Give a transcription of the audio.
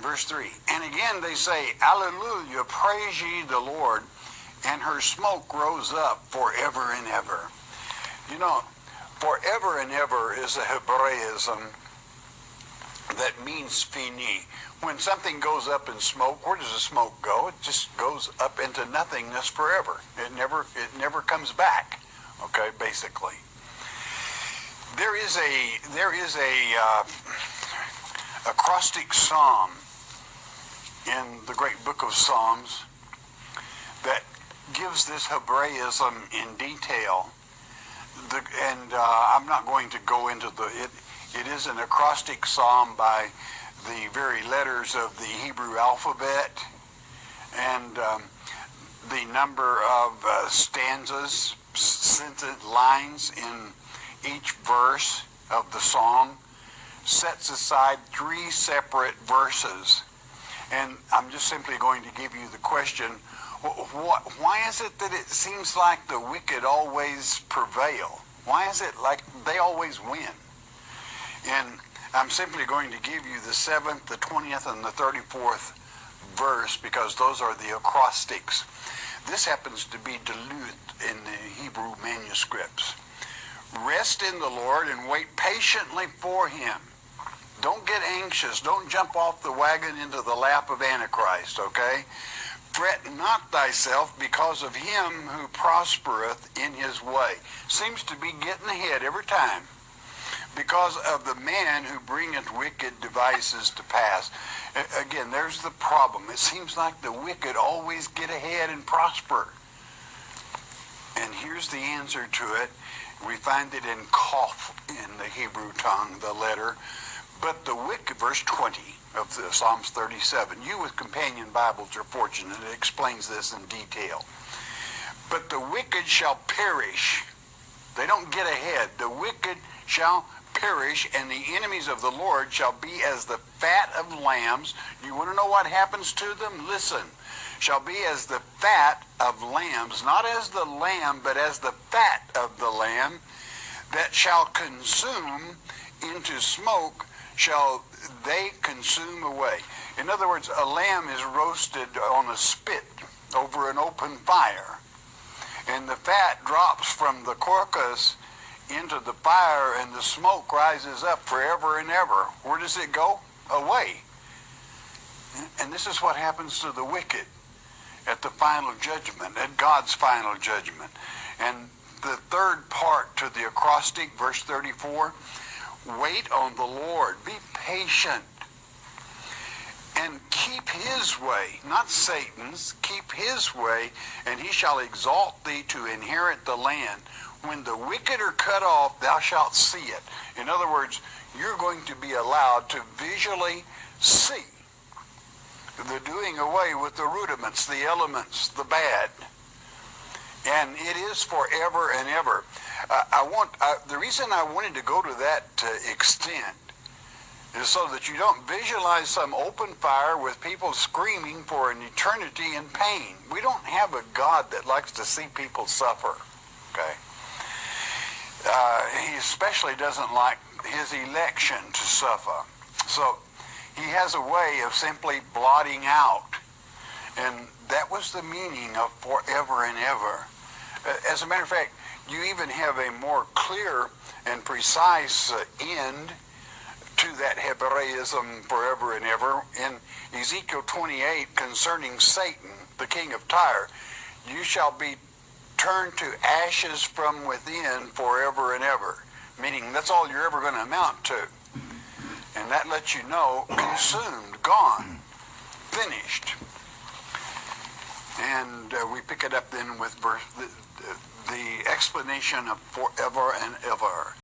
verse 3. And again they say, Alleluia, praise ye the Lord, and her smoke rose up forever and ever. You know, forever and ever is a Hebraism that means fini. When something goes up in smoke, where does the smoke go? It just goes up into nothingness forever. It never comes back. Okay, basically. There is a acrostic psalm in the great book of Psalms that gives this Hebraism in detail. I'm not going to go into it. It is an acrostic psalm by the very letters of the Hebrew alphabet, and the number of stanzas, sentence lines in each verse of the song sets aside 3 separate verses. And I'm just simply going to give you the question, why is it that it seems like the wicked always prevail? Why is it like they always win? And I'm simply going to give you the 7th, the 20th, and the 34th verse because those are the acrostics. This happens to be Duluth in the Hebrew manuscripts. Rest in the Lord and wait patiently for him. Don't get anxious. Don't jump off the wagon into the lap of Antichrist, okay? Fret not thyself because of him who prospereth in his way. Seems to be getting ahead every time. Because of the man who bringeth wicked devices to pass. Again, there's the problem. It seems like the wicked always get ahead and prosper. And here's the answer to it. We find it in Kaf in the Hebrew tongue, the letter. But the wicked, verse 20 of the Psalms 37. You with companion Bibles are fortunate. It explains this in detail. But the wicked shall perish. They don't get ahead. The wicked shall perish, and the enemies of the Lord shall be as the fat of lambs. You want to know what happens to them? Listen. Shall be as the fat of lambs, not as the lamb, but as the fat of the lamb, that shall consume into smoke, shall they consume away. In other words, a lamb is roasted on a spit over an open fire, and the fat drops from the carcass into the fire, and the smoke rises up forever and ever. Where does it go? Away. And this is what happens to the wicked at the final judgment, at God's final judgment. And the third part to the acrostic, verse 34, wait on the Lord, be patient, and keep his way, not Satan's, keep his way, and he shall exalt thee to inherit the land. When the wicked are cut off, thou shalt see it. In other words, you're going to be allowed to visually see the doing away with the rudiments, the elements, the bad. And it is forever and ever. The reason I wanted to go to that extent is so that you don't visualize some open fire with people screaming for an eternity in pain. We don't have a God that likes to see people suffer, okay? He especially doesn't like his election to suffer. So he has a way of simply blotting out. And that was the meaning of forever and ever. As a matter of fact, you even have a more clear and precise end to that Hebraism forever and ever. In Ezekiel 28, concerning Satan, the king of Tyre, you shall be turned to ashes from within forever and ever. Meaning that's all you're ever going to amount to. And that lets you know, consumed, gone, finished. And we pick it up then with the explanation of forever and ever.